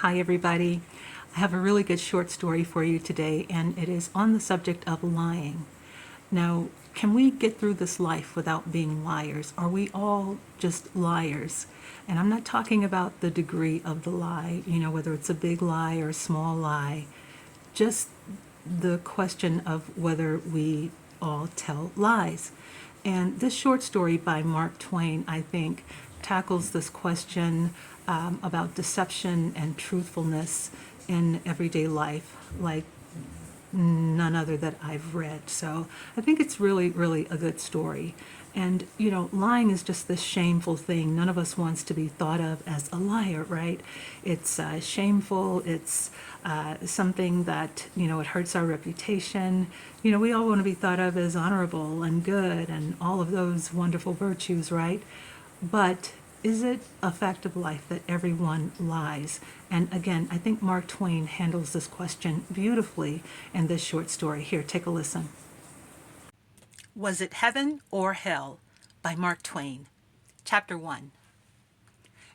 Hi, everybody. I have a really good short story for you today, and it is on the subject of lying. Now, can we get through this life without being liars? Are we all just liars? And I'm not talking about the degree of the lie, whether it's a big lie or a small lie, just the question of whether we all tell lies. And this short story by Mark Twain, I think, tackles this question about deception and truthfulness in everyday life like none other that I've read. So I think it's really, really a good story. And, lying is just this shameful thing. None of us wants to be thought of as a liar, right? It's shameful. It's something that, it hurts our reputation. We all want to be thought of as honorable and good and all of those wonderful virtues, right? But is it a fact of life that everyone lies? And again, I think Mark Twain handles this question beautifully in this short story. Here, take a listen. Was It Heaven or Hell by Mark Twain. Chapter 1.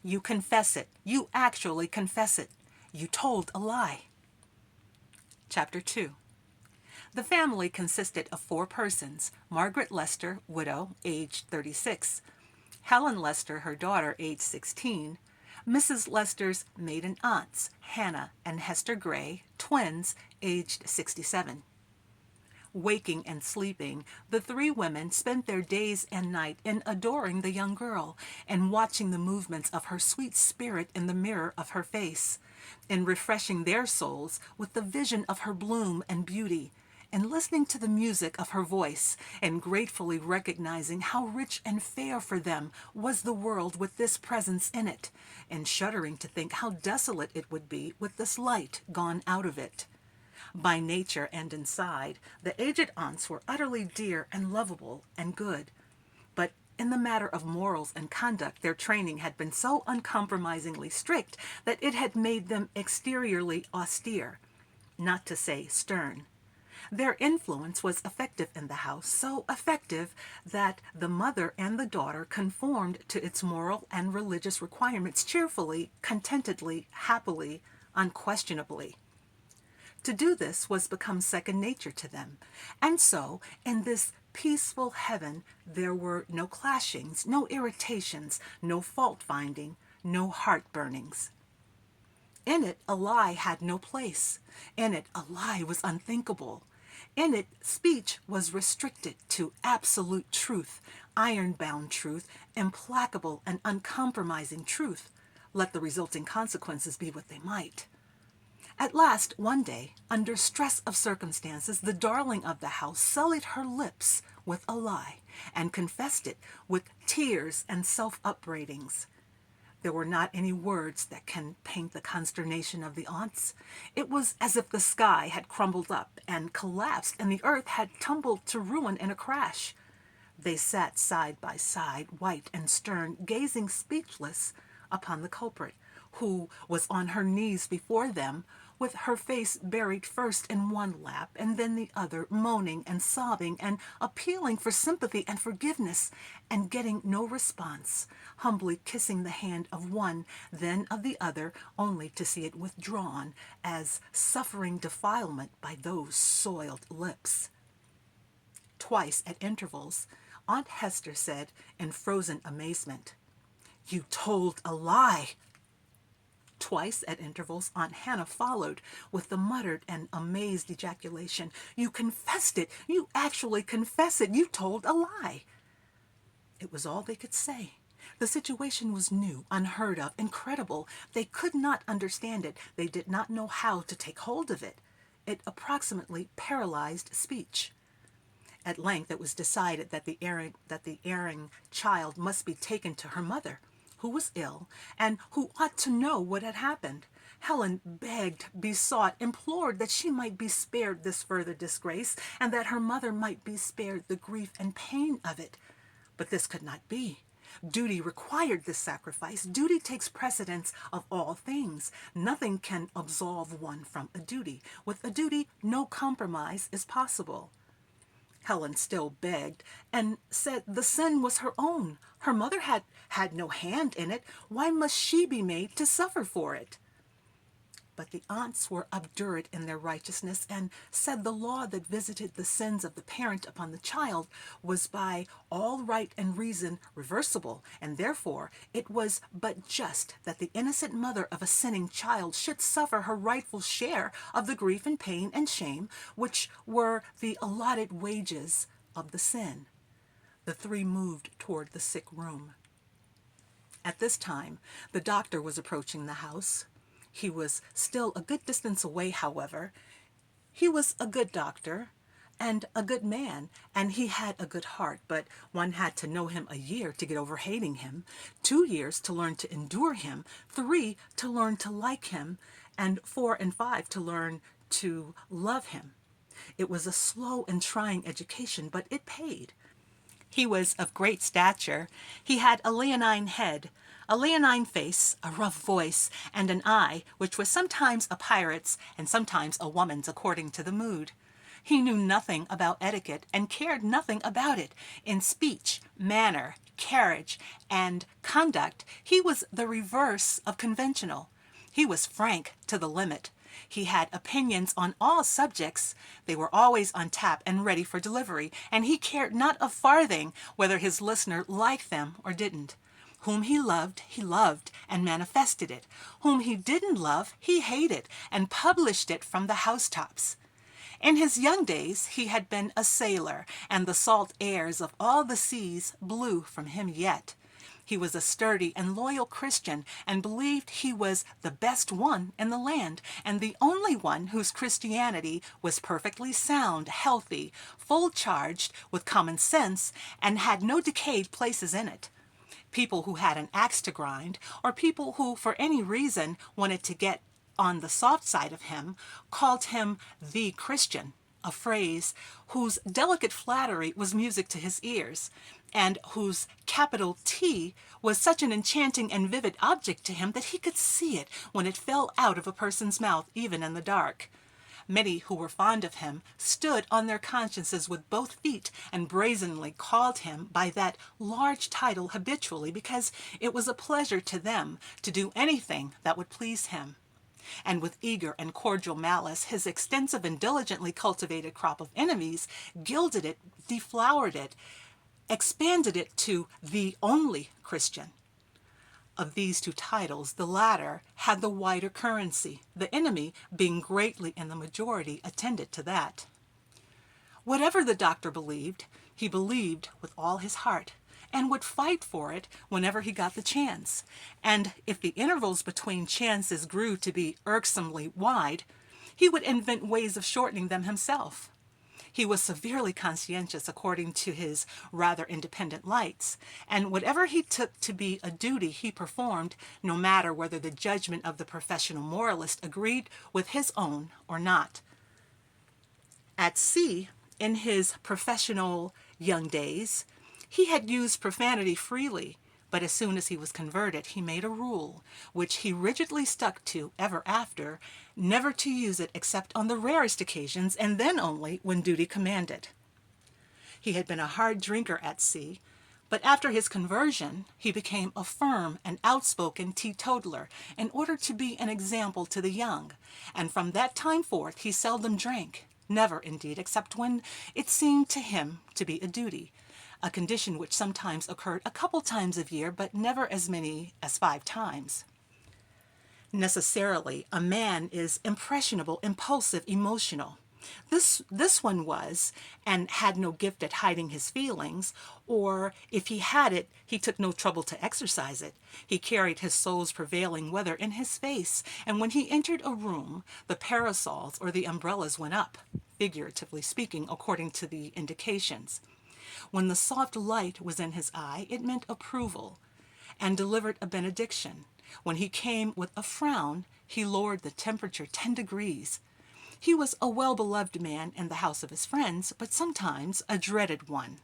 You confess it. You actually confess it. You told a lie. Chapter 2. The family consisted of 4 persons: Margaret Lester, widow, aged 36; Helen Lester, her daughter, aged 16; Mrs. Lester's maiden aunts, Hannah and Hester Gray, twins, aged 67. Waking and sleeping, the 3 women spent their days and night in adoring the young girl, and watching the movements of her sweet spirit in the mirror of her face, in refreshing their souls with the vision of her bloom and beauty, and listening to the music of her voice, and gratefully recognizing how rich and fair for them was the world with this presence in it, and shuddering to think how desolate it would be with this light gone out of it. By nature and inside, the aged aunts were utterly dear and lovable and good. But in the matter of morals and conduct, their training had been so uncompromisingly strict that it had made them exteriorly austere, not to say stern. Their influence was effective in the house, so effective that the mother and the daughter conformed to its moral and religious requirements cheerfully, contentedly, happily, unquestionably. To do this was become second nature to them. And so, in this peaceful heaven, there were no clashings, no irritations, no fault-finding, no heart-burnings. In it, a lie had no place. In it, a lie was unthinkable. In it, speech was restricted to absolute truth, iron-bound truth, implacable and uncompromising truth, let the resulting consequences be what they might. At last, one day, under stress of circumstances, the darling of the house sullied her lips with a lie, and confessed it with tears and self-upbraidings. There were not any words that can paint the consternation of the aunts. It was as if the sky had crumbled up and collapsed, and the earth had tumbled to ruin in a crash. They sat side by side, white and stern, gazing speechless upon the culprit, who was on her knees before them, with her face buried first in one lap and then the other, moaning and sobbing and appealing for sympathy and forgiveness, and getting no response, humbly kissing the hand of one, then of the other, only to see it withdrawn as suffering defilement by those soiled lips. Twice at intervals, Aunt Hester said in frozen amazement, "You told a lie." Twice at intervals, Aunt Hannah followed with the muttered and amazed ejaculation, "You confessed it! You actually confess it! You told a lie!" It was all they could say. The situation was new, unheard of, incredible. They could not understand it. They did not know how to take hold of it. It approximately paralyzed speech. At length it was decided that the erring child must be taken to her mother, who was ill, and who ought to know what had happened. Helen begged, besought, implored that she might be spared this further disgrace, and that her mother might be spared the grief and pain of it. But this could not be. Duty required this sacrifice. Duty takes precedence of all things. Nothing can absolve one from a duty. With a duty, no compromise is possible. Helen still begged, and said the sin was her own. Her mother had no hand in it. Why must she be made to suffer for it? but the aunts were obdurate in their righteousness, and said the law that visited the sins of the parent upon the child was by all right and reason reversible, and therefore it was but just that the innocent mother of a sinning child should suffer her rightful share of the grief and pain and shame which were the allotted wages of the sin. The three moved toward the sick room. At this time, the doctor was approaching the house. He was still a good distance away, however. He was a good doctor and a good man, and he had a good heart, but one had to know him a year to get over hating him, 2 years to learn to endure him, 3 to learn to like him, and 4 and 5 to learn to love him. It was a slow and trying education, but it paid. He was of great stature. He had a leonine head, a leonine face, a rough voice, and an eye which was sometimes a pirate's and sometimes a woman's according to the mood. He knew nothing about etiquette and cared nothing about it. In speech, manner, carriage, and conduct, he was the reverse of conventional. He was frank to the limit. He had opinions on all subjects. They were always on tap and ready for delivery, and he cared not a farthing whether his listener liked them or didn't. Whom he loved and manifested it. Whom he didn't love, he hated and published it from the housetops. In his young days he had been a sailor, and the salt airs of all the seas blew from him yet. He was a sturdy and loyal Christian, and believed he was the best one in the land, and the only one whose Christianity was perfectly sound, healthy, full charged with common sense, and had no decayed places in it. People who had an axe to grind, or people who for any reason wanted to get on the soft side of him, called him the Christian, a phrase whose delicate flattery was music to his ears, and whose capital T was such an enchanting and vivid object to him that he could see it when it fell out of a person's mouth, even in the dark. Many who were fond of him stood on their consciences with both feet and brazenly called him by that large title habitually, because it was a pleasure to them to do anything that would please him. And with eager and cordial malice, his extensive and diligently cultivated crop of enemies gilded it, deflowered it, expanded it to the only Christian. Of these two titles, the latter had the wider currency, the enemy being greatly in the majority attended to that. Whatever the doctor believed, he believed with all his heart, and would fight for it whenever he got the chance. And if the intervals between chances grew to be irksomely wide, he would invent ways of shortening them himself. He was severely conscientious according to his rather independent lights, and whatever he took to be a duty he performed, no matter whether the judgment of the professional moralist agreed with his own or not. At sea, in his professional young days, he had used profanity freely, but as soon as he was converted, he made a rule, which he rigidly stuck to ever after, never to use it except on the rarest occasions, and then only when duty commanded. He had been a hard drinker at sea, but after his conversion, he became a firm and outspoken teetotaler, in order to be an example to the young, and from that time forth he seldom drank, never indeed, except when it seemed to him to be a duty, a condition which sometimes occurred a couple times a year, but never as many as 5 times. Necessarily, a man is impressionable, impulsive, emotional. This one was, and had no gift at hiding his feelings, or if he had it, he took no trouble to exercise it. He carried his soul's prevailing weather in his face, and when he entered a room, the parasols or the umbrellas went up, figuratively speaking, according to the indications. When the soft light was in his eye, it meant approval, and delivered a benediction. When he came with a frown, he lowered the temperature 10 degrees. He was a well-beloved man in the house of his friends, but sometimes a dreaded one.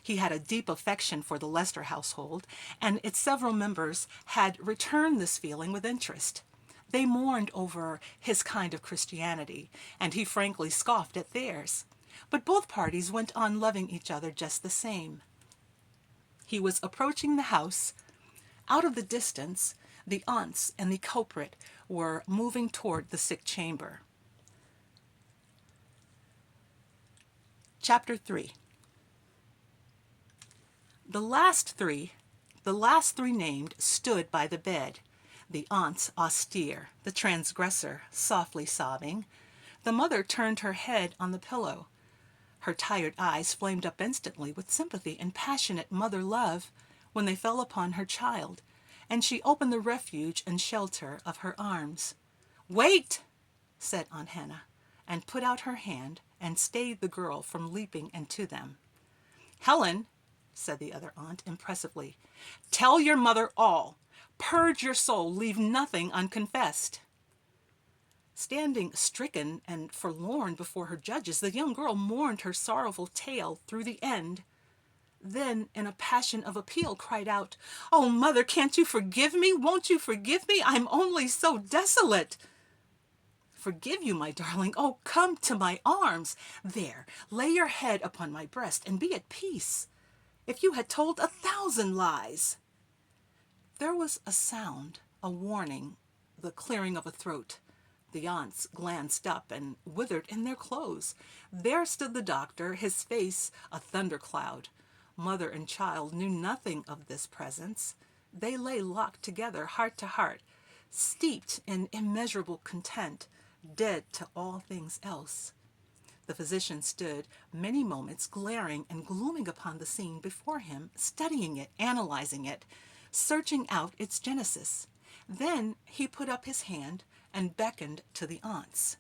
He had a deep affection for the Lester household, and its several members had returned this feeling with interest. They mourned over his kind of Christianity, and he frankly scoffed at theirs. But both parties went on loving each other just the same. He was approaching the house. Out of the distance, the aunts and the culprit were moving toward the sick chamber. Chapter 3. The last three named stood by the bed, the aunts austere, the transgressor softly sobbing. The mother turned her head on the pillow. Her tired eyes flamed up instantly with sympathy and passionate mother love when they fell upon her child, and she opened the refuge and shelter of her arms. "Wait!" said Aunt Hannah, and put out her hand and stayed the girl from leaping into them. "Helen," said the other aunt impressively, "tell your mother all. Purge your soul, leave nothing unconfessed." Standing stricken and forlorn before her judges, the young girl mourned her sorrowful tale through the end. Then, in a passion of appeal, cried out, "Oh, mother, can't you forgive me? Won't you forgive me? I'm only so desolate." "Forgive you, my darling? Oh, come to my arms. There, lay your head upon my breast and be at peace. If you had told 1,000 lies." There was a sound, a warning, the clearing of a throat. The aunts glanced up and withered in their clothes. There stood the doctor, his face a thundercloud. Mother and child knew nothing of this presence. They lay locked together, heart to heart, steeped in immeasurable content, dead to all things else. The physician stood many moments glaring and glooming upon the scene before him, studying it, analyzing it, searching out its genesis. Then he put up his hand and beckoned to the aunts.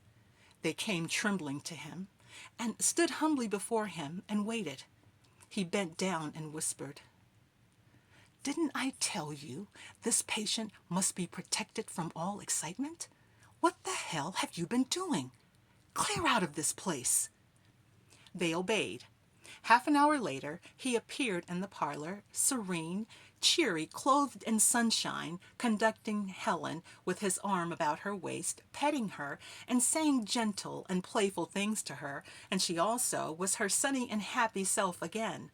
They came trembling to him, and stood humbly before him and waited. He bent down and whispered, "Didn't I tell you this patient must be protected from all excitement? What the hell have you been doing? Clear out of this place." They obeyed. Half an hour later, he appeared in the parlor, serene, cheery, clothed in sunshine, conducting Helen with his arm about her waist, petting her, and saying gentle and playful things to her, and she also was her sunny and happy self again.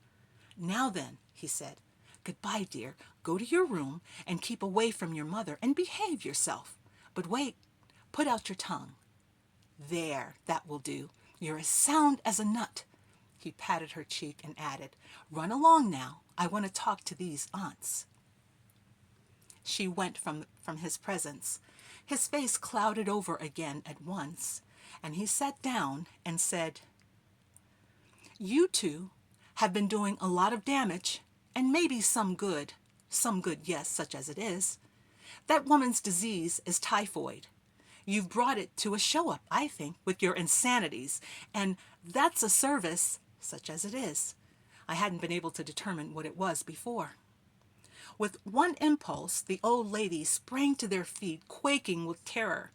"Now then," he said, "goodbye, dear. Go to your room and keep away from your mother and behave yourself. But wait, put out your tongue. There, that will do. You're as sound as a nut." He patted her cheek and added, "Run along now. I want to talk to these aunts." She went from his presence. His face clouded over again at once, and he sat down and said, "You two have been doing a lot of damage, and maybe some good, yes, such as it is. That woman's disease is typhoid. You've brought it to a show-up, I think, with your insanities, and that's a service, such as it is. I hadn't been able to determine what it was before." With one impulse, the old ladies sprang to their feet, quaking with terror.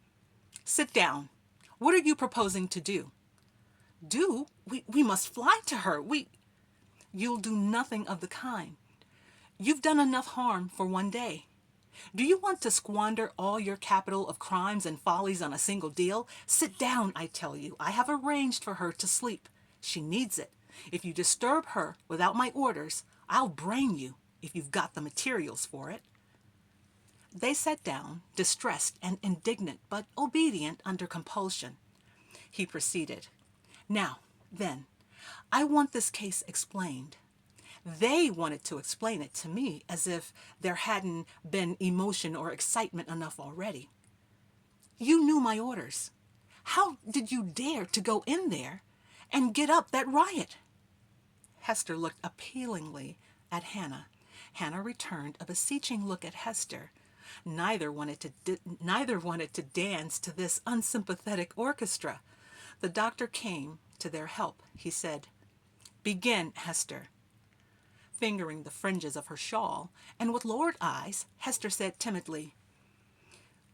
"Sit down. What are you proposing to do?" "Do? We must fly to her. You'll do nothing of the kind. You've done enough harm for one day. Do you want to squander all your capital of crimes and follies on a single deal? Sit down, I tell you. I have arranged for her to sleep. She needs it. If you disturb her without my orders, I'll brain you, if you've got the materials for it." They sat down, distressed and indignant, but obedient under compulsion. He proceeded, "Now, then, I want this case explained." They wanted to explain it to me as if there hadn't been emotion or excitement enough already. "You knew my orders. How did you dare to go in there and get up that riot?" Hester looked appealingly at Hannah. Hannah returned a beseeching look at Hester. Neither wanted to dance to this unsympathetic orchestra. The doctor came to their help. He said, "Begin, Hester." Fingering the fringes of her shawl, and with lowered eyes, Hester said timidly,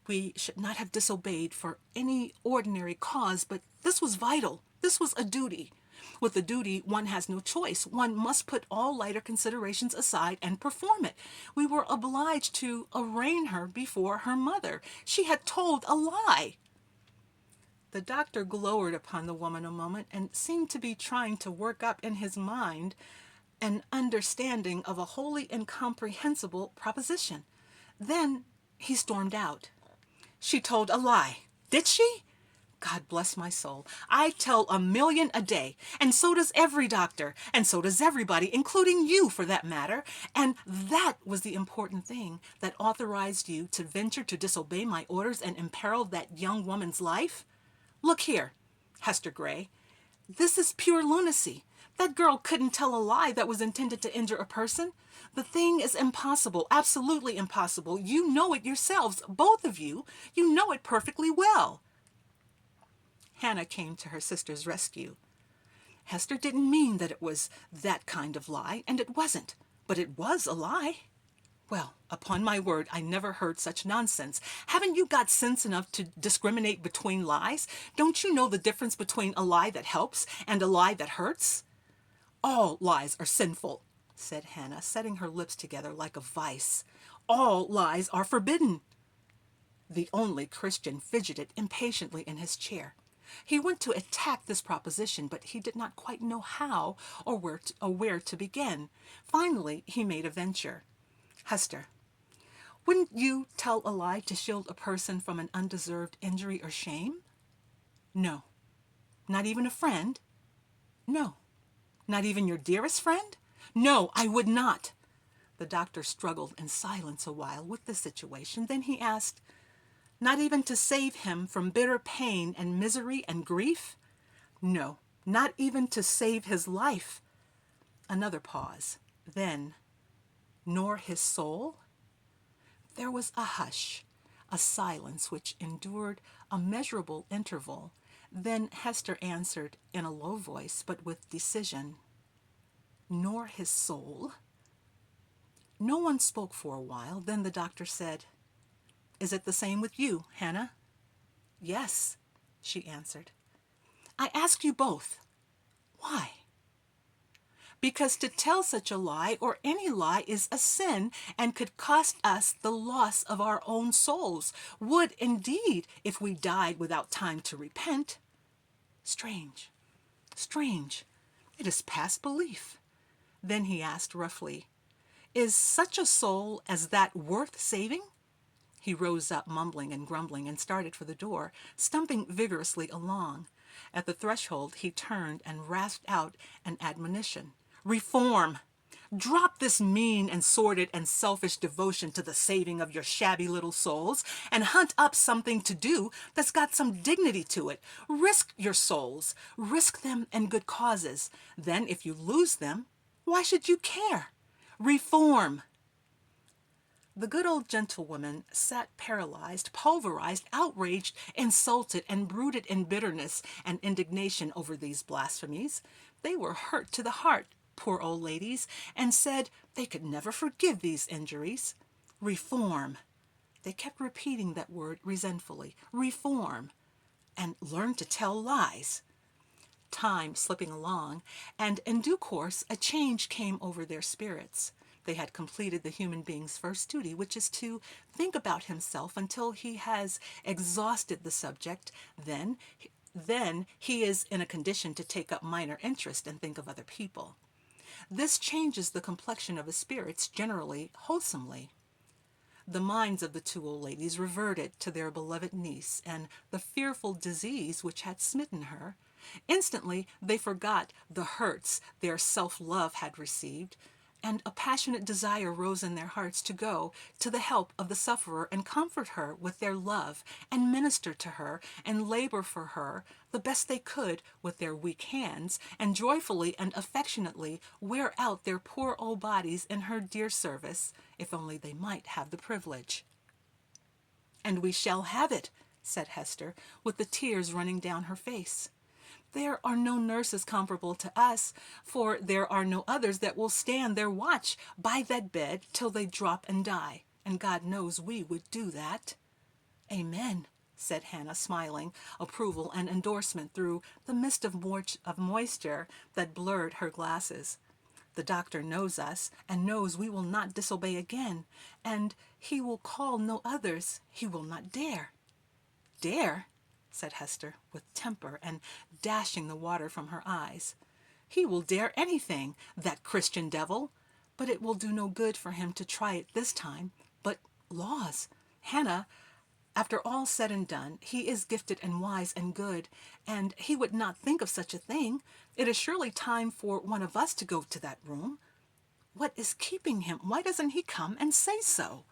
"We should not have disobeyed for any ordinary cause, but this was vital. This was a duty. With a duty, one has no choice. One must put all lighter considerations aside and perform it. We were obliged to arraign her before her mother. She had told a lie." The doctor glowered upon the woman a moment and seemed to be trying to work up in his mind an understanding of a wholly incomprehensible proposition. Then he stormed out. She told a lie. Did she? God bless my soul. I tell 1,000,000 a day, and so does every doctor, and so does everybody, including you for that matter. And that was the important thing that authorized you to venture to disobey my orders and imperil that young woman's life? Look here, Hester Gray. This is pure lunacy. That girl couldn't tell a lie that was intended to injure a person. The thing is impossible, absolutely impossible. You know it yourselves, both of you. You know it perfectly well. Hannah came to her sister's rescue. Hester didn't mean that it was that kind of lie, and it wasn't, but it was a lie. Well, upon my word, I never heard such nonsense. Haven't you got sense enough to discriminate between lies? Don't you know the difference between a lie that helps and a lie that hurts? All lies are sinful, said Hannah, setting her lips together like a vice. All lies are forbidden. The only Christian fidgeted impatiently in his chair. He went to attack this proposition, but he did not quite know how or where to begin. Finally, he made a venture. Hester, wouldn't you tell a lie to shield a person from an undeserved injury or shame? No. Not even a friend? No. Not even your dearest friend? No, I would not. The doctor struggled in silence a while with the situation. Then he asked, not even to save him from bitter pain and misery and grief? No, not even to save his life. Another pause. Then, nor his soul? There was a hush, a silence which endured a measurable interval. Then Hester answered in a low voice, but with decision, nor his soul? No one spoke for a while. Then the doctor said, is it the same with you, Hannah? Yes, she answered. I ask you both, why? Because to tell such a lie or any lie is a sin and could cost us the loss of our own souls, would indeed if we died without time to repent. Strange, strange, it is past belief. Then he asked roughly, is such a soul as that worth saving? He rose up, mumbling and grumbling, and started for the door, stumping vigorously along. At the threshold, he turned and rasped out an admonition. Reform! Drop this mean and sordid and selfish devotion to the saving of your shabby little souls and hunt up something to do that's got some dignity to it. Risk your souls. Risk them in good causes. Then, if you lose them, why should you care? Reform! The good old gentlewoman sat paralyzed, pulverized, outraged, insulted, and brooded in bitterness and indignation over these blasphemies. They were hurt to the heart, poor old ladies, and said they could never forgive these injuries. Reform. They kept repeating that word resentfully. Reform. And learn to tell lies. Time slipping along, and in due course a change came over their spirits. They had completed the human being's first duty, which is to think about himself until he has exhausted the subject. Then he is in a condition to take up minor interest and think of other people. This changes the complexion of his spirits generally wholesomely. The minds of the two old ladies reverted to their beloved niece and the fearful disease which had smitten her. Instantly they forgot the hurts their self-love had received, and a passionate desire rose in their hearts to go to the help of the sufferer and comfort her with their love, and minister to her and labor for her the best they could with their weak hands, and joyfully and affectionately wear out their poor old bodies in her dear service, if only they might have the privilege. And we shall have it, said Hester, with the tears running down her face. There are no nurses comparable to us, for there are no others that will stand their watch by that bed till they drop and die, and God knows we would do that. Amen, said Hannah, smiling approval and endorsement through the mist of moisture that blurred her glasses. The doctor knows us, and knows we will not disobey again, and he will call no others. He will not dare. Dare? Said Hester, with temper and dashing the water from her eyes. He will dare anything, that Christian devil, but it will do no good for him to try it this time. But laws, Hannah, After all said and done, he is gifted and wise and good, and he would not think of such a thing. It is surely time for one of us to go to that room. What is keeping him? Why doesn't he come and say so?"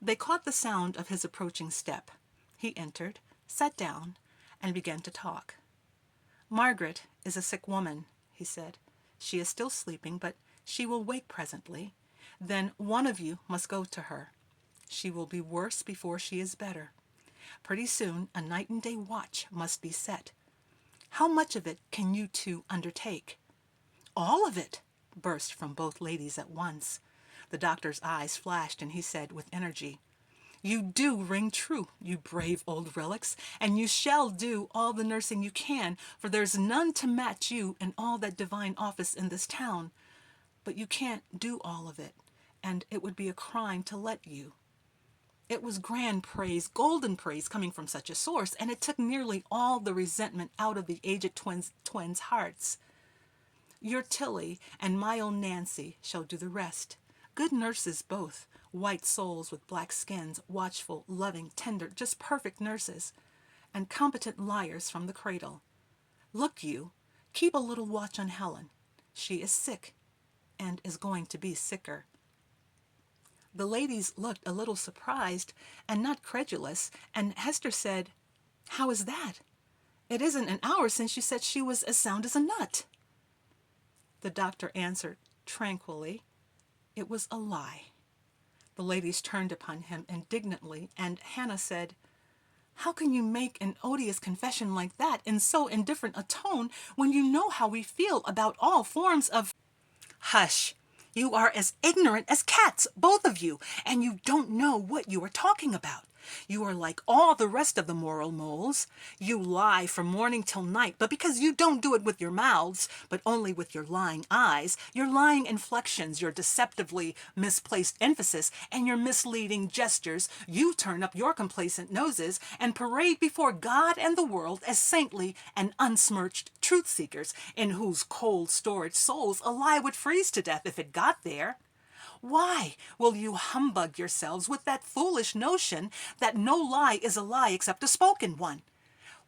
They caught the sound of his approaching step. He entered, sat down, and began to talk. "Margaret is a sick woman," he said. "She is still sleeping, but she will wake presently. Then one of you must go to her. She will be worse before she is better. Pretty soon a night and day watch must be set. How much of it can you two undertake?" "All of it," burst from both ladies at once. The doctor's eyes flashed, and he said with energy, "You do ring true, you brave old relics, and you shall do all the nursing you can, for there's none to match you in all that divine office in this town. But you can't do all of it, and it would be a crime to let you." It was grand praise, golden praise, coming from such a source, and it took nearly all the resentment out of the aged twins' hearts. "Your Tilly and my own Nancy shall do the rest. Good nurses both, white souls with black skins, watchful, loving, tender, just perfect nurses, and competent liars from the cradle. Look you, keep a little watch on Helen. She is sick, and is going to be sicker." The ladies looked a little surprised and not credulous, and Hester said, "How is that? It isn't an hour since you said she was as sound as a nut." The doctor answered tranquilly, "It was a lie." The ladies turned upon him indignantly, and Hannah said, "How can you make an odious confession like that in so indifferent a tone when you know how we feel about all forms of—" "Hush! You are as ignorant as cats, both of you, and you don't know what you are talking about. You are like all the rest of the moral moles. You lie from morning till night, but because you don't do it with your mouths, but only with your lying eyes, your lying inflections, your deceptively misplaced emphasis, and your misleading gestures, you turn up your complacent noses and parade before God and the world as saintly and unsmirched truth-seekers, in whose cold storage souls a lie would freeze to death if it got there. Why will you humbug yourselves with that foolish notion that no lie is a lie except a spoken one?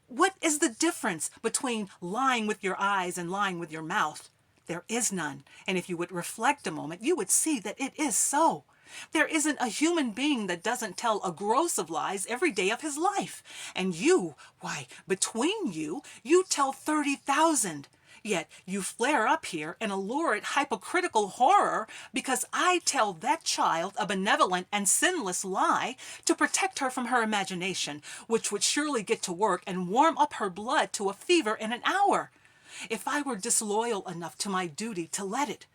What is the difference between lying with your eyes and lying with your mouth? There is none, and if you would reflect a moment, you would see that it is so. There isn't a human being that doesn't tell a gross of lies every day of his life. And you, why, between you, you tell 30,000. Yet you flare up here in a lurid hypocritical horror because I tell that child a benevolent and sinless lie to protect her from her imagination, which would surely get to work and warm up her blood to a fever in an hour. If I were disloyal enough to my duty to let it,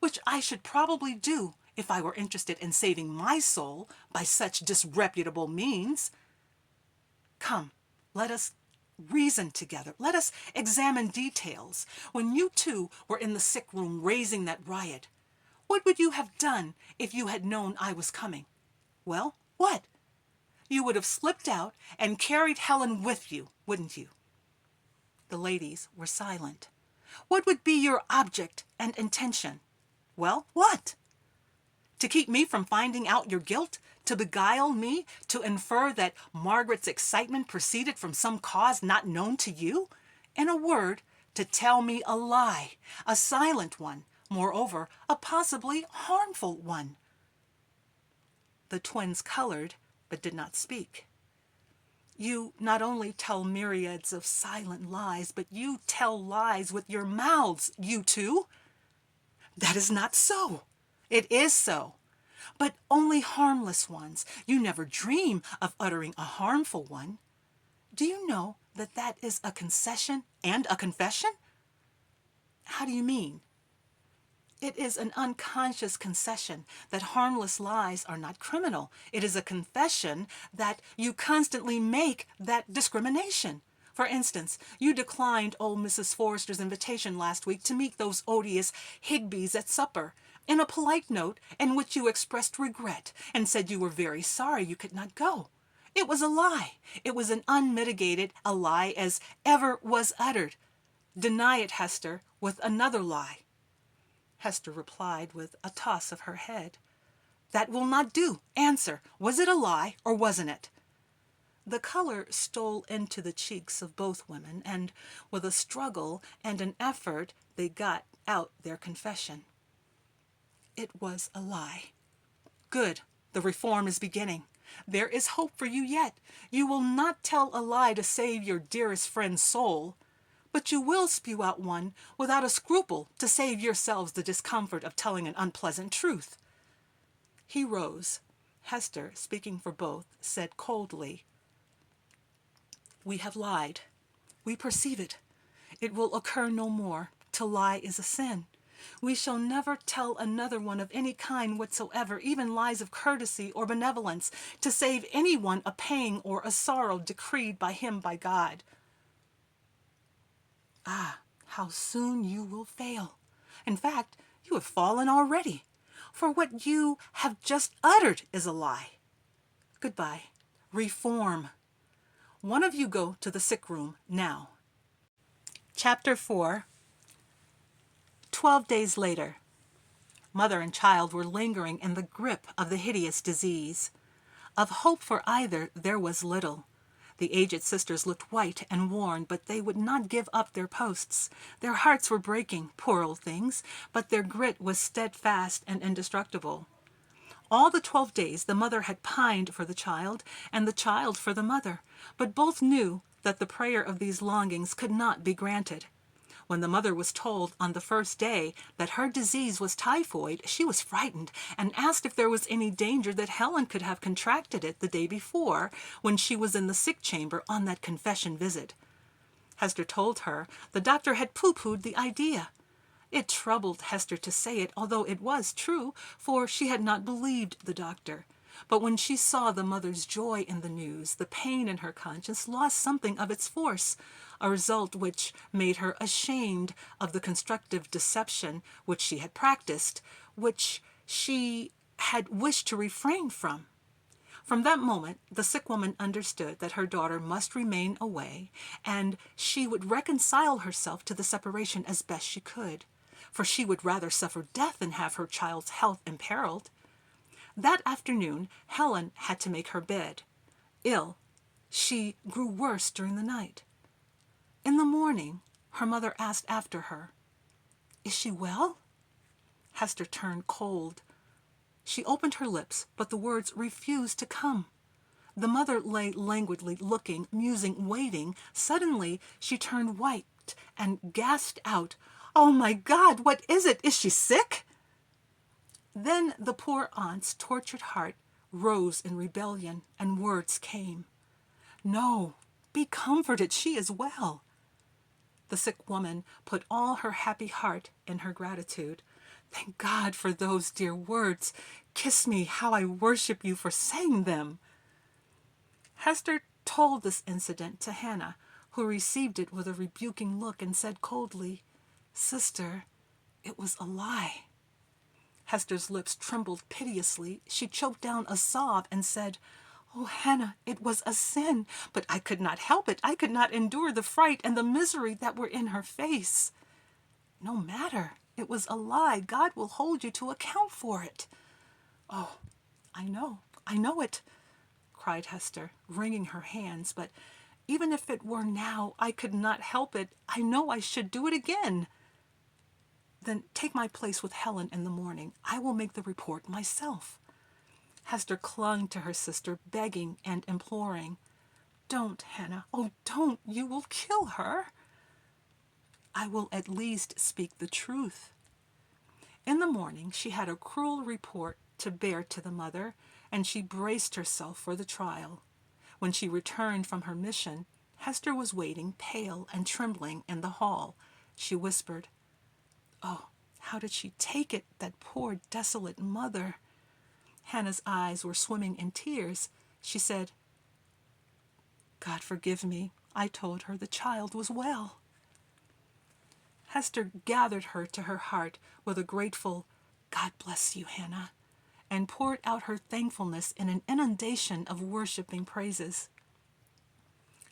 which I should probably do if I were interested in saving my soul by such disreputable means. Come, let us reason together. Let us examine details. When you two were in the sick room raising that riot, what would you have done if you had known I was coming? Well, what? You would have slipped out and carried Helen with you, wouldn't you?" The ladies were silent. "What would be your object and intention?" "Well, what?" "To keep me from finding out your guilt? To beguile me? To infer that Margaret's excitement proceeded from some cause not known to you? In a word, to tell me a lie, a silent one, moreover, a possibly harmful one." The twins colored, but did not speak. "You not only tell myriads of silent lies, but you tell lies with your mouths, you two." "That is not so." "It is so. But only harmless ones. You never dream of uttering a harmful one. Do you know that that is a concession and a confession?" "How do you mean?" "It is an unconscious concession that harmless lies are not criminal. It is a confession that you constantly make that discrimination. For instance, you declined old Mrs. Forrester's invitation last week to meet those odious Higbees at supper, in a polite note in which you expressed regret and said you were very sorry you could not go. It was a lie. It was an unmitigated a lie as ever was uttered. Deny it, Hester, with another lie." Hester replied with a toss of her head, "That will not do. Answer. Was it a lie or wasn't it?" The color stole into the cheeks of both women, and with a struggle and an effort they got out their confession. It was a lie. Good. The reform is beginning. There is hope for you yet. You will not tell a lie to save your dearest friend's soul, but you will spew out one without a scruple to save yourselves the discomfort of telling an unpleasant truth. He rose. Hester, speaking for both, said coldly, "We have lied. We perceive it. It will occur no more. To lie is a sin. We shall never tell another one of any kind whatsoever, even lies of courtesy or benevolence, to save any one a pang or a sorrow decreed by him by God." Ah, how soon you will fail. In fact, you have fallen already, for what you have just uttered is a lie. Goodbye. Reform. One of you go to the sick room now. Chapter 4. 12 days later. Mother and child were lingering in the grip of the hideous disease. Of hope for either there was little. The aged sisters looked white and worn, but they would not give up their posts. Their hearts were breaking, poor old things, but their grit was steadfast and indestructible. All the 12 days the mother had pined for the child, and the child for the mother, but both knew that the prayer of these longings could not be granted. When the mother was told on the first day that her disease was typhoid, she was frightened and asked if there was any danger that Helen could have contracted it the day before when she was in the sick chamber on that confession visit. Hester told her the doctor had pooh-poohed the idea. It troubled Hester to say it, although it was true, for she had not believed the doctor. But when she saw the mother's joy in the news, the pain in her conscience lost something of its force, a result which made her ashamed of the constructive deception which she had practiced, which she had wished to refrain from. From that moment, the sick woman understood that her daughter must remain away, and she would reconcile herself to the separation as best she could, for she would rather suffer death than have her child's health imperiled. That afternoon, Helen had to make her bed. Ill, she grew worse during the night. In the morning, her mother asked after her. "Is she well?" Hester turned cold. She opened her lips, but the words refused to come. The mother lay languidly looking, musing, waiting. Suddenly, she turned white and gasped out, "Oh, my God, what is it? Is she sick?" Then the poor aunt's tortured heart rose in rebellion, and words came. "No, be comforted, she is well." The sick woman put all her happy heart in her gratitude. "Thank God for those dear words. Kiss me, how I worship you for saying them." Hester told this incident to Hannah, who received it with a rebuking look and said coldly, "Sister, it was a lie." Hester's lips trembled piteously. She choked down a sob and said, "Oh, Hannah, it was a sin, but I could not help it. I could not endure the fright and the misery that were in her face." "No matter. It was a lie. God will hold you to account for it." "Oh, I know it," cried Hester, wringing her hands. "But even if it were now, I could not help it. I know I should do it again." "Then take my place with Helen in the morning. I will make the report myself." Hester clung to her sister, begging and imploring. "Don't, Hannah. Oh, don't. You will kill her." "I will at least speak the truth." In the morning she had a cruel report to bear to the mother, and she braced herself for the trial. When she returned from her mission, Hester was waiting, pale and trembling, in the hall. She whispered, "Oh, how did she take it, that poor desolate mother?" Hannah's eyes were swimming in tears. She said, "God forgive me. I told her the child was well." Hester gathered her to her heart with a grateful, "God bless you, Hannah," and poured out her thankfulness in an inundation of worshiping praises.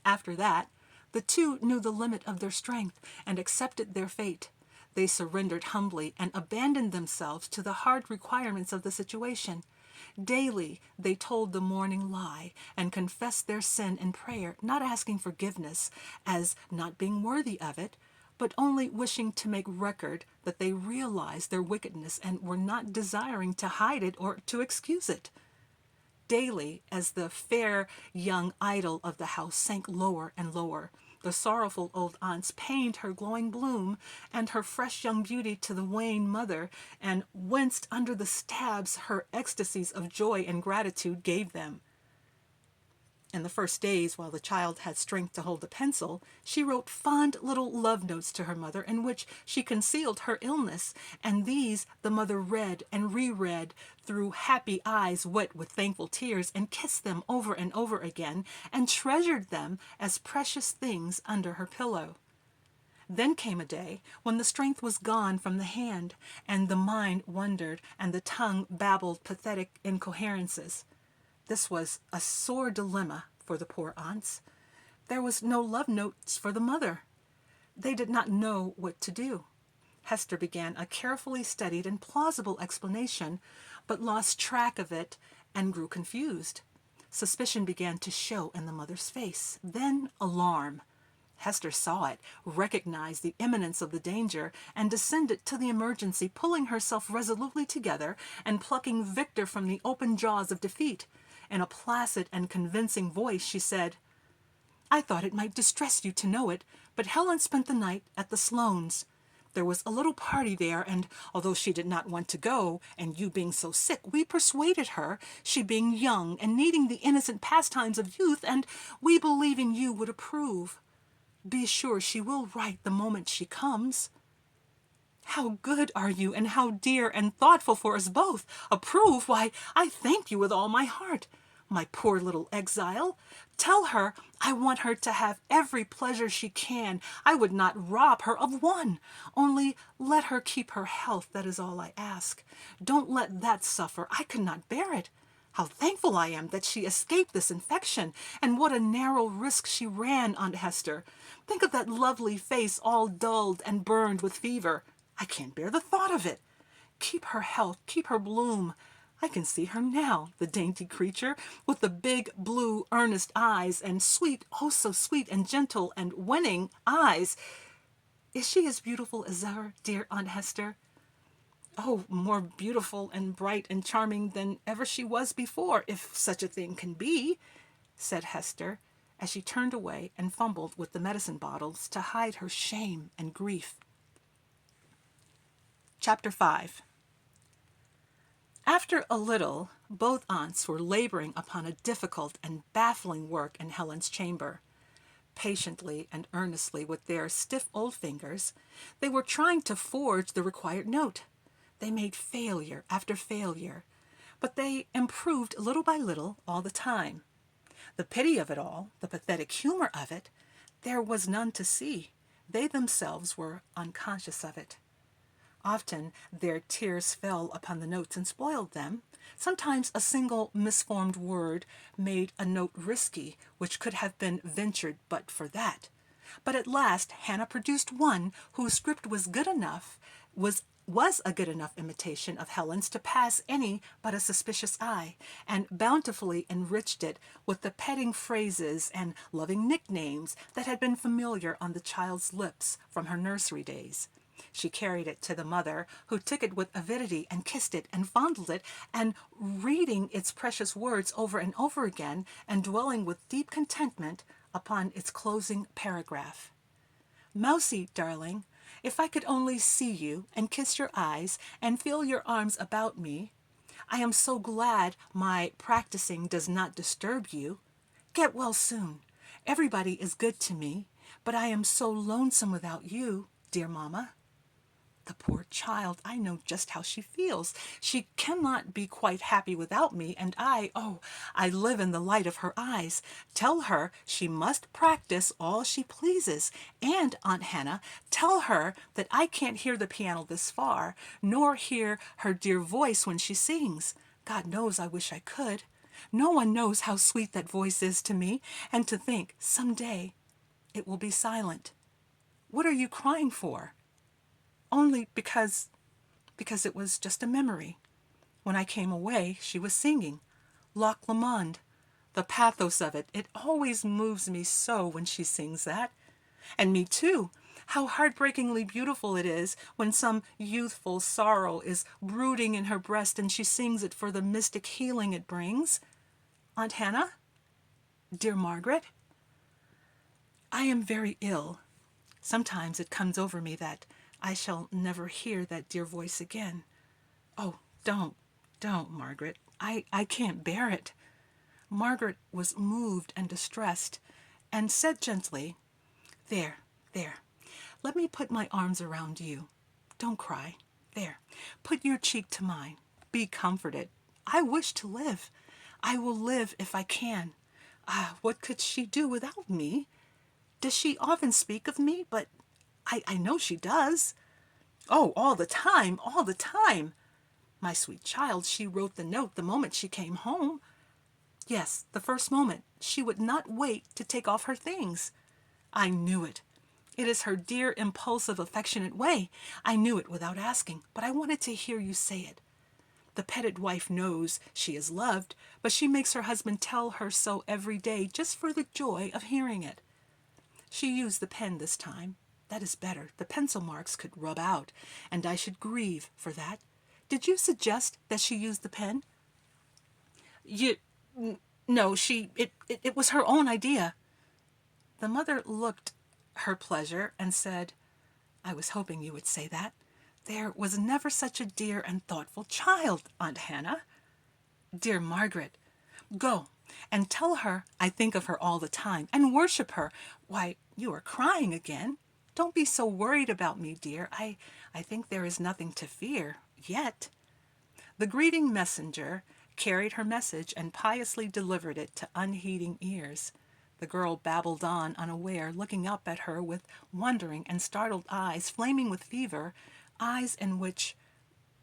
After that, the two knew the limit of their strength and accepted their fate. They surrendered humbly and abandoned themselves to the hard requirements of the situation. Daily they told the morning lie and confessed their sin in prayer, not asking forgiveness as not being worthy of it, but only wishing to make record that they realized their wickedness and were not desiring to hide it or to excuse it. Daily, as the fair young idol of the house sank lower and lower, the sorrowful old aunts pained her glowing bloom and her fresh young beauty to the wan mother, and winced under the stabs her ecstasies of joy and gratitude gave them. In the first days, while the child had strength to hold a pencil, she wrote fond little love notes to her mother in which she concealed her illness, and these the mother read and reread through happy eyes wet with thankful tears, and kissed them over and over again, and treasured them as precious things under her pillow. Then came a day when the strength was gone from the hand, and the mind wandered, and the tongue babbled pathetic incoherences. This was a sore dilemma for the poor aunts. There was no love notes for the mother. They did not know what to do. Hester began a carefully studied and plausible explanation, but lost track of it and grew confused. Suspicion began to show in the mother's face, then alarm. Hester saw it, recognized the imminence of the danger, and descended to the emergency, pulling herself resolutely together and plucking Victor from the open jaws of defeat. In a placid and convincing voice she said, "I thought it might distress you to know it, but Helen spent the night at the Sloanes'. There was a little party there, and although she did not want to go, and you being so sick, we persuaded her, she being young and needing the innocent pastimes of youth, and we believing you would approve. Be sure she will write the moment she comes." "How good are you, and how dear and thoughtful for us both! Approve? Why, I thank you with all my heart. My poor little exile. Tell her I want her to have every pleasure she can. I would not rob her of one. Only let her keep her health, that is all I ask. Don't let that suffer. I could not bear it. How thankful I am that she escaped this infection, and what a narrow risk she ran, Aunt Hester. Think of that lovely face all dulled and burned with fever. I can't bear the thought of it. Keep her health, keep her bloom. I can see her now, the dainty creature, with the big, blue, earnest eyes, and sweet, oh, so sweet and gentle and winning eyes. Is she as beautiful as ever, dear Aunt Hester?" "Oh, more beautiful and bright and charming than ever she was before, if such a thing can be," said Hester, as she turned away and fumbled with the medicine bottles to hide her shame and grief. Chapter 5. After a little, both aunts were laboring upon a difficult and baffling work in Helen's chamber. Patiently and earnestly, with their stiff old fingers, they were trying to forge the required note. They made failure after failure, but they improved little by little all the time. The pity of it all, the pathetic humor of it, there was none to see. They themselves were unconscious of it. Often their tears fell upon the notes and spoiled them. Sometimes a single misformed word made a note risky, which could have been ventured but for that. But at last Hannah produced one whose script was good enough, was a good enough imitation of Helen's to pass any but a suspicious eye, and bountifully enriched it with the petting phrases and loving nicknames that had been familiar on the child's lips from her nursery days. She carried it to the mother, who took it with avidity and kissed it and fondled it, and reading its precious words over and over again, and dwelling with deep contentment upon its closing paragraph. "Mousie, darling, if I could only see you, and kiss your eyes, and feel your arms about me. I am so glad my practicing does not disturb you. Get well soon. Everybody is good to me, but I am so lonesome without you, dear mamma." The poor child, I know just how she feels. She cannot be quite happy without me, and I live in the light of her eyes. Tell her she must practice all she pleases, and, Aunt Hannah, tell her that I can't hear the piano this far, nor hear her dear voice when she sings. God knows I wish I could. No one knows how sweet that voice is to me, and to think some day it will be silent. What are you crying for? Only because it was just a memory. When I came away, she was singing Loch Lomond. The pathos of it, it always moves me so when she sings that. And me too. How heartbreakingly beautiful it is when some youthful sorrow is brooding in her breast and she sings it for the mystic healing it brings. Aunt Hannah? Dear Margaret? I am very ill. Sometimes it comes over me that I shall never hear that dear voice again. Oh, don't, Margaret. I can't bear it. Margaret was moved and distressed, and said gently, There, there, let me put my arms around you. Don't cry. There, put your cheek to mine. Be comforted. I wish to live. I will live if I can. Ah, what could she do without me? Does she often speak of me? But I know she does. Oh, all the time, all the time. My sweet child, she wrote the note the moment she came home. Yes, the first moment. She would not wait to take off her things. I knew it. It is her dear, impulsive, affectionate way. I knew it without asking, but I wanted to hear you say it. The petted wife knows she is loved, but she makes her husband tell her so every day just for the joy of hearing it. She used the pen this time. That is better. The pencil marks could rub out, and I should grieve for that. Did you suggest that she use the pen? You, no, it was her own idea. The mother looked her pleasure and said, I was hoping you would say that. There was never such a dear and thoughtful child, Aunt Hannah. Dear Margaret, go and tell her I think of her all the time and worship her. Why, you are crying again. Don't be so worried about me, dear. I think there is nothing to fear, yet. The greeting messenger carried her message and piously delivered it to unheeding ears. The girl babbled on, unaware, looking up at her with wondering and startled eyes, flaming with fever, eyes in which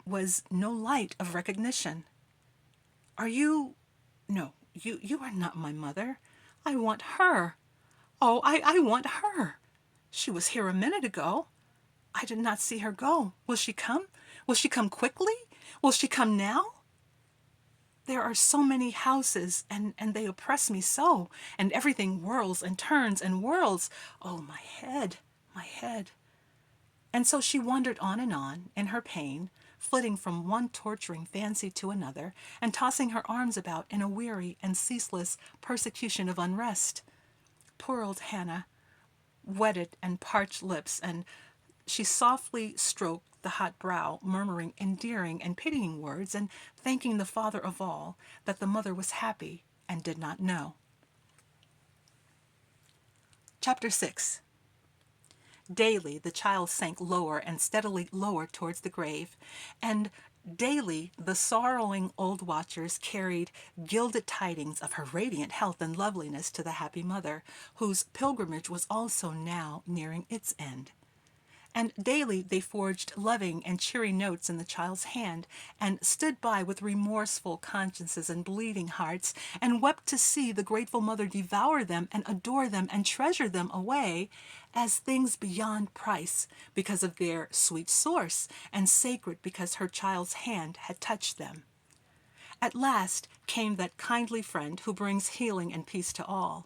was no light of recognition. Are you... No, you are not my mother. I want her. Oh, I want her. She was here a minute ago. I did not see her go. Will she come? Will she come quickly? Will she come now? There are so many houses, and they oppress me so, and everything whirls and turns and whirls. Oh, my head, my head. And so she wandered on, in her pain, flitting from one torturing fancy to another, and tossing her arms about in a weary and ceaseless persecution of unrest. Poor old Hannah, wetted and parched lips, and she softly stroked the hot brow, murmuring endearing and pitying words, and thanking the Father of all that the mother was happy and did not know. Chapter 6. Daily the child sank lower and steadily lower towards the grave, and daily the sorrowing old watchers carried gilded tidings of her radiant health and loveliness to the happy mother, whose pilgrimage was also now nearing its end. And daily they forged loving and cheery notes in the child's hand, and stood by with remorseful consciences and bleeding hearts, and wept to see the grateful mother devour them and adore them and treasure them away as things beyond price because of their sweet source, and sacred because her child's hand had touched them. At last came that kindly friend who brings healing and peace to all.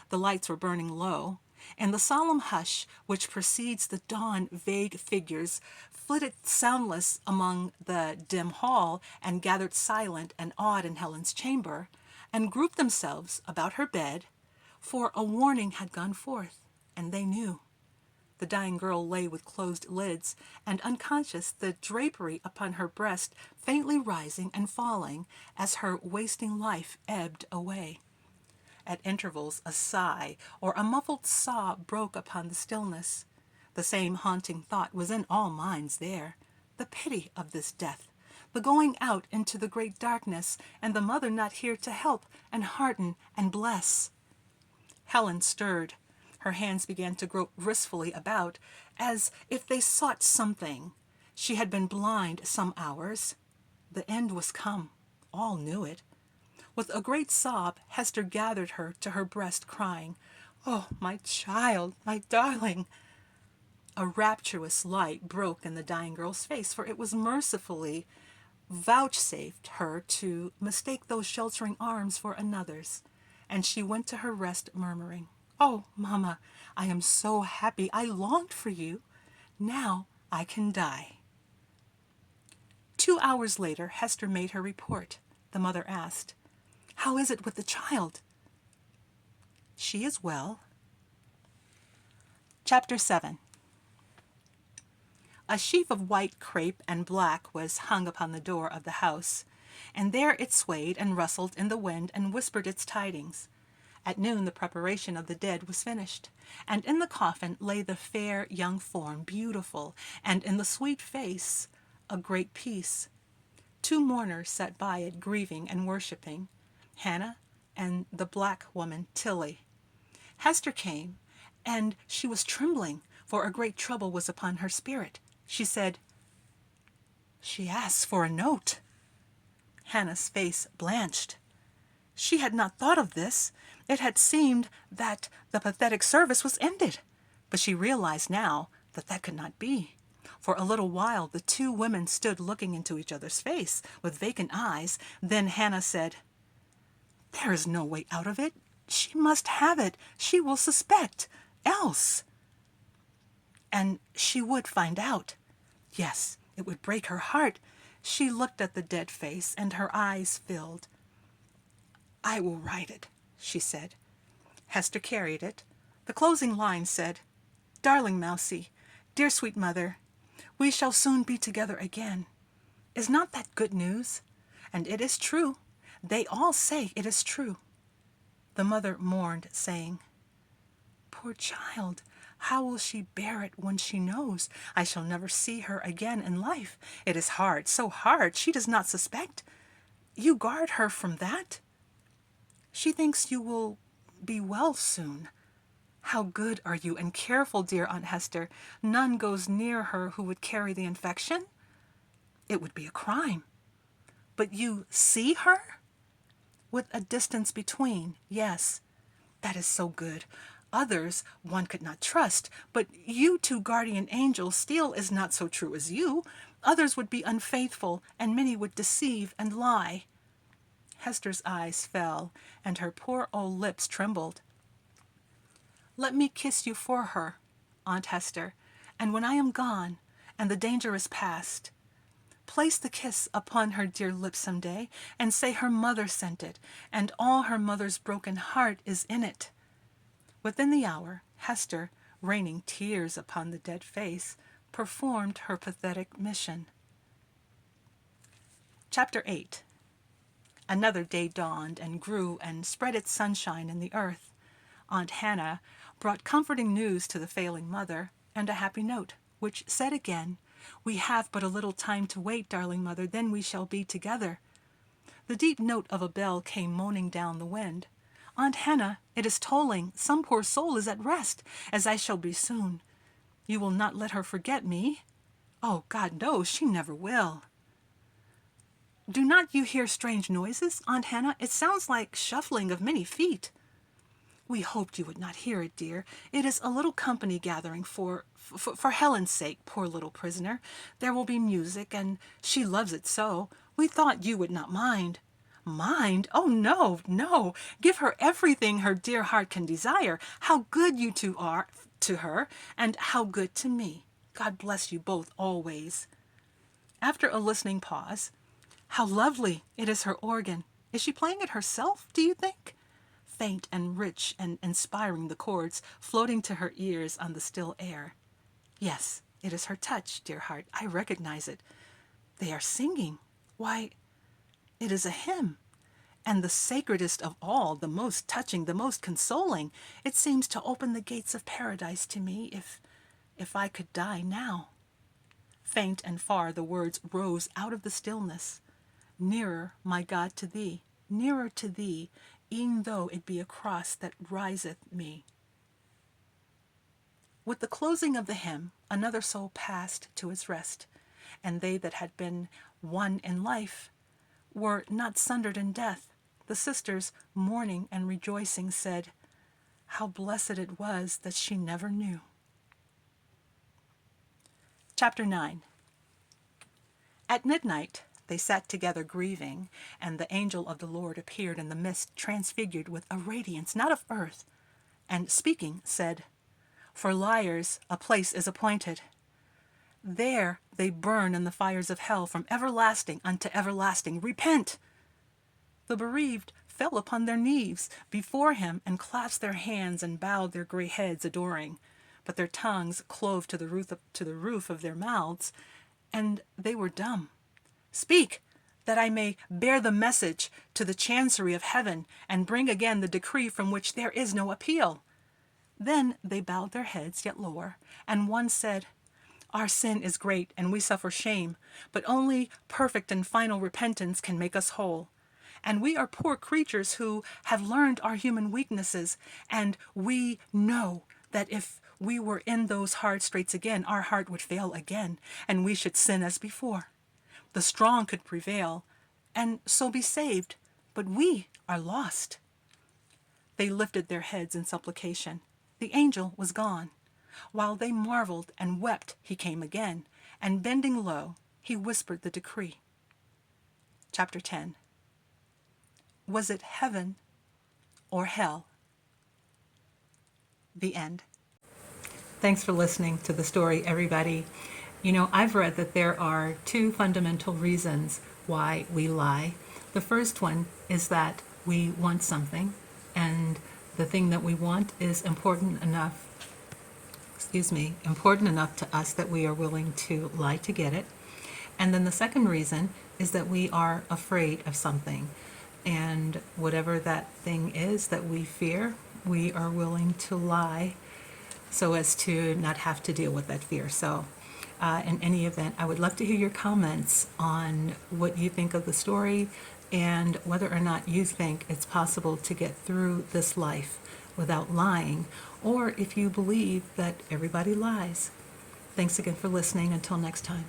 The lights were burning low. In the solemn hush which precedes the dawn, vague figures flitted soundless among the dim hall, and gathered silent and awed in Helen's chamber, and grouped themselves about her bed, for a warning had gone forth, and they knew. The dying girl lay with closed lids, and unconscious, the drapery upon her breast faintly rising and falling as her wasting life ebbed away. At intervals a sigh or a muffled sob broke upon the stillness. The same haunting thought was in all minds there. The pity of this death, the going out into the great darkness, and the mother not here to help and hearten and bless. Helen stirred. Her hands began to grope wistfully about, as if they sought something. She had been blind some hours. The end was come. All knew it. With a great sob, Hester gathered her to her breast, crying, "Oh, my child, my darling!" A rapturous light broke in the dying girl's face, for it was mercifully vouchsafed her to mistake those sheltering arms for another's, and she went to her rest murmuring, "Oh, Mamma, I am so happy. I longed for you. Now I can die." 2 hours later, Hester made her report. The mother asked, "How is it with the child?" "She is well." Chapter 7. A sheaf of white crepe and black was hung upon the door of the house, and there it swayed and rustled in the wind and whispered its tidings. At noon the preparation of the dead was finished, and in the coffin lay the fair young form, beautiful, and in the sweet face a great peace. 2 mourners sat by it, grieving and worshipping, Hannah and the black woman Tilly. Hester came, and she was trembling, for a great trouble was upon her spirit. She said, "She asks for a note." Hannah's face blanched. She had not thought of this. It had seemed that the pathetic service was ended, but she realized now that that could not be. For a little while the 2 women stood looking into each other's face with vacant eyes. Then Hannah said, "There is no way out of it. She must have it. She will suspect. Else." And she would find out. Yes, it would break her heart. She looked at the dead face, and her eyes filled. "I will write it," she said. Hester carried it. The closing line said, "Darling Mousie, dear sweet mother, we shall soon be together again." Is not that good news? And it is true. They all say it is true. The mother mourned, saying, "Poor child, how will she bear it when she knows I shall never see her again in life? It is hard, so hard. She does not suspect. You guard her from that? She thinks you will be well soon. How good are you and careful, dear Aunt Hester. None goes near her who would carry the infection. It would be a crime. But you see her? With a distance between, yes. That is so good. Others one could not trust, but you 2 guardian angels, still is not so true as you. Others would be unfaithful, and many would deceive and lie." Hester's eyes fell, and her poor old lips trembled. "Let me kiss you for her, Aunt Hester, and when I am gone, and the danger is past, place the kiss upon her dear lips some day, and say her mother sent it, and all her mother's broken heart is in it." Within the hour, Hester, raining tears upon the dead face, performed her pathetic mission. Chapter 8. Another day dawned and grew and spread its sunshine in the earth. Aunt Hannah brought comforting news to the failing mother, and a happy note, which said again, "We have but a little time to wait, darling mother, then we shall be together." The deep note of a bell came moaning down the wind. "Aunt Hannah, it is tolling. Some poor soul is at rest, as I shall be soon. You will not let her forget me?" "Oh, God knows she never will." "Do not you hear strange noises, Aunt Hannah? It sounds like shuffling of many feet." "We hoped you would not hear it, dear. It is a little company gathering for Helen's sake, poor little prisoner. There will be music, and she loves it so. We thought you would not mind." "Mind? Oh, no, no. Give her everything her dear heart can desire. How good you 2 are to her, and how good to me. God bless you both always." After a listening pause, "How lovely! It is her organ. Is she playing it herself, do you think?" Faint and rich and inspiring the chords, floating to her ears on the still air. "Yes, it is her touch, dear heart. I recognize it. They are singing. Why, it is a hymn. And the sacredest of all, the most touching, the most consoling. It seems to open the gates of paradise to me, if I could die now." Faint and far the words rose out of the stillness. "Nearer, my God, to thee, nearer to thee, e'en though it be a cross that riseth me." With the closing of the hymn, another soul passed to its rest, and they that had been one in life were not sundered in death. The sisters, mourning and rejoicing, said, "How blessed it was that she never knew." Chapter 9. At midnight, They sat together grieving, and the angel of the Lord appeared in the midst, transfigured with a radiance not of earth, and speaking said, "For liars a place is appointed. There they burn in the fires of hell from everlasting unto everlasting. Repent!" The bereaved fell upon their knees before him and clasped their hands and bowed their gray heads adoring. But their tongues clove to the roof of their mouths, and they were dumb. "Speak, that I may bear the message to the chancery of heaven, and bring again the decree from which there is no appeal." Then they bowed their heads yet lower, and one said, "Our sin is great, and we suffer shame, but only perfect and final repentance can make us whole. And we are poor creatures who have learned our human weaknesses, and we know that if we were in those hard straits again, our heart would fail again, and we should sin as before. The strong could prevail, and so be saved, but we are lost." They lifted their heads in supplication. The angel was gone. While they marveled and wept, he came again, and bending low, he whispered the decree. Chapter 10. Was it heaven or hell? The end. Thanks for listening to the story, everybody. You know, I've read that there are two fundamental reasons why we lie. The first one is that we want something, and the thing that we want is important enough to us that we are willing to lie to get it. And then the second reason is that we are afraid of something. And whatever that thing is that we fear, we are willing to lie so as to not have to deal with that fear. So in any event, I would love to hear your comments on what you think of the story and whether or not you think it's possible to get through this life without lying, or if you believe that everybody lies. Thanks again for listening. Until next time.